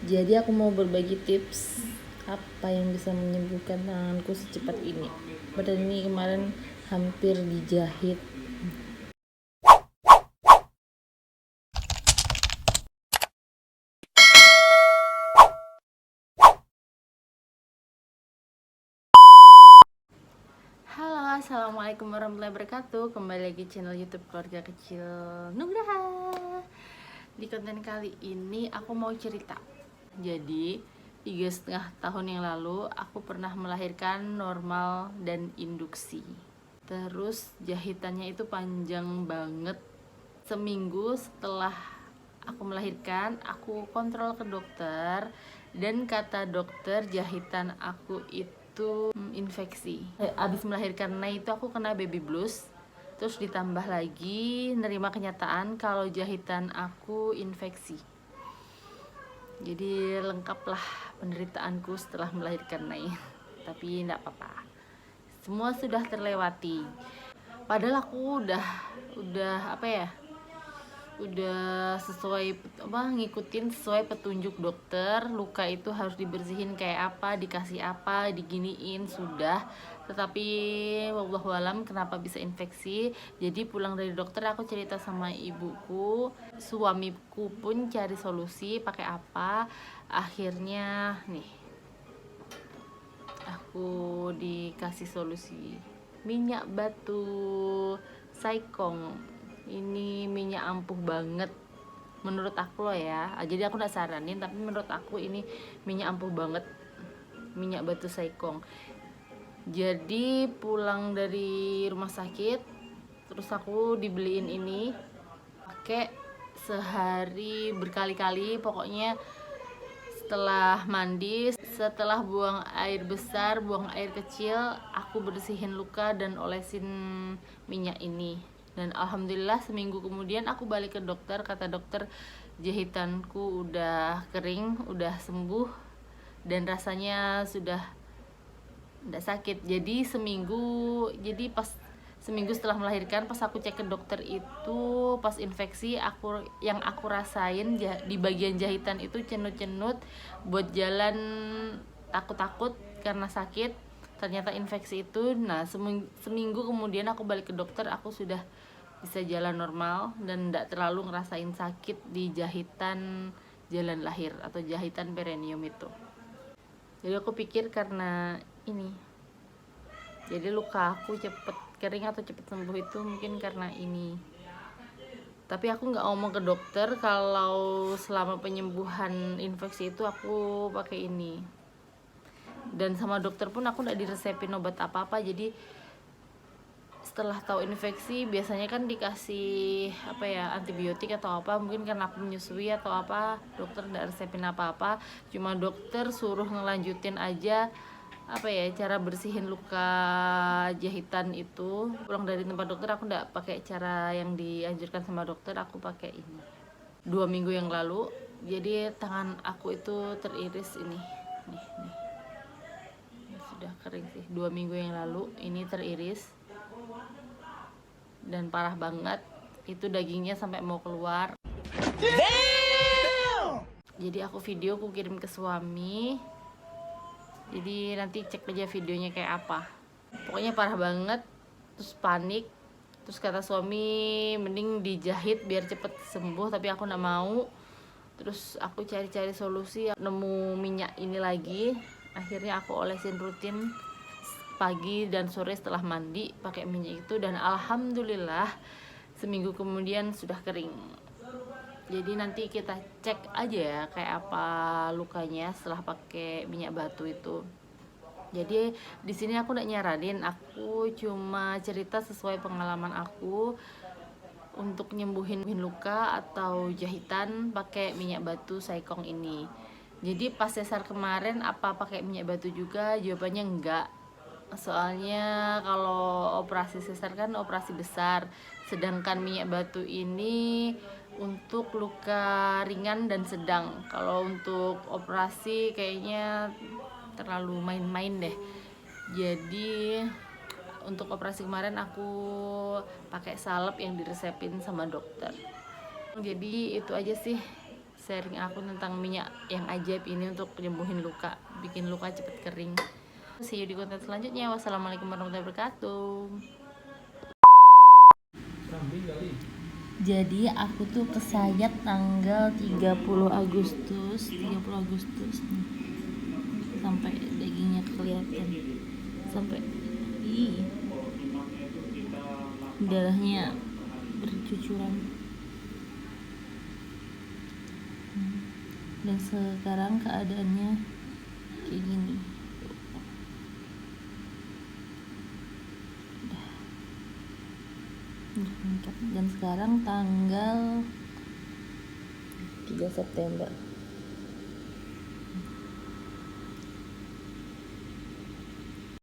Jadi aku mau berbagi tips apa yang bisa menyembuhkan tanganku secepat ini. Padahal ini kemarin hampir dijahit. Halo, assalamualaikum warahmatullahi wabarakatuh. Kembali lagi channel YouTube keluarga kecil Nugraha. Di konten kali ini aku mau cerita. Jadi 3,5 tahun yang lalu aku pernah melahirkan normal dan induksi. Terus jahitannya itu panjang banget. Seminggu setelah aku melahirkan, aku kontrol ke dokter dan kata dokter jahitan aku itu infeksi. Abis melahirkan Nay itu aku kena baby blues. Terus ditambah lagi nerima kenyataan kalau jahitan aku infeksi. Jadi lengkaplah penderitaanku setelah melahirkan Nay. Tapi enggak apa-apa. Semua sudah terlewati. Padahal aku udah apa ya? Udah ngikutin sesuai petunjuk dokter. Luka itu harus dibersihin kayak apa, dikasih apa, diginiin sudah. Tetapi wallahualam kenapa bisa infeksi. Jadi pulang dari dokter aku cerita sama ibuku, suamiku pun cari solusi pakai apa. Akhirnya nih aku dikasih solusi minyak batu saikong. Ini minyak ampuh banget menurut aku loh ya. Jadi aku gak saranin, tapi menurut aku ini minyak ampuh banget, minyak batu saikong. Jadi pulang dari rumah sakit terus aku dibeliin ini, pakai sehari berkali-kali. Pokoknya setelah mandi, setelah buang air besar, buang air kecil, aku bersihin luka dan olesin minyak ini. Dan alhamdulillah seminggu kemudian aku balik ke dokter. Kata dokter jahitanku udah kering, udah sembuh, dan rasanya sudah tidak sakit. Jadi pas seminggu setelah melahirkan, pas aku cek ke dokter itu, pas infeksi, yang aku rasain di bagian jahitan itu cenut-cenut, buat jalan takut-takut karena sakit. Ternyata infeksi itu. Nah, seminggu kemudian aku balik ke dokter, aku sudah bisa jalan normal dan tidak terlalu ngerasain sakit di jahitan jalan lahir atau jahitan perineum itu. Jadi aku pikir karena ini, jadi luka aku cepet kering atau cepet sembuh itu mungkin karena ini. Tapi aku nggak ngomong ke dokter kalau selama penyembuhan infeksi itu aku pakai ini. Dan sama dokter pun aku nggak diresepin obat apa-apa. Jadi setelah tahu infeksi biasanya kan dikasih antibiotik atau apa, mungkin karena aku menyusui atau apa, dokter nggak resepin apa-apa, cuma dokter suruh ngelanjutin aja cara bersihin luka jahitan itu. Pulang dari tempat dokter aku nggak pakai cara yang dianjurkan sama dokter, aku pakai ini 2 minggu yang lalu. Jadi tangan aku itu teriris ini sudah kering sih. 2 minggu yang lalu ini teriris dan parah banget, itu dagingnya sampai mau keluar. Damn! Jadi aku kirim ke suami. Jadi nanti cek aja videonya kayak apa. Pokoknya parah banget. Terus panik. Terus kata suami mending dijahit biar cepet sembuh, tapi aku gak mau. Terus aku cari-cari solusi, nemu minyak ini lagi. Akhirnya aku olesin rutin pagi dan sore setelah mandi pakai minyak itu, dan alhamdulillah seminggu kemudian sudah kering. Jadi nanti kita cek aja ya kayak apa lukanya setelah pakai minyak batu itu. Jadi di sini aku nggak nyaranin, aku cuma cerita sesuai pengalaman aku untuk nyembuhin luka atau jahitan pakai minyak batu saikong ini. Jadi pas sesar kemarin apa pakai minyak batu juga? Jawabannya enggak. Soalnya kalau operasi sesar kan operasi besar, sedangkan minyak batu ini untuk luka ringan dan sedang. Kalau untuk operasi kayaknya terlalu main-main deh. Jadi untuk operasi kemarin aku pakai salep yang diresepin sama dokter. Jadi itu aja sih sharing aku tentang minyak yang ajaib ini untuk nyembuhin luka, bikin luka cepet kering. See you di konten selanjutnya. Wassalamualaikum warahmatullahi wabarakatuh. Jadi aku tuh kesayat tanggal 30 Agustus nih. Sampai dagingnya kelihatan, sampai darahnya bercucuran. Dan sekarang keadaannya kayak gini. Dan sekarang tanggal 3 September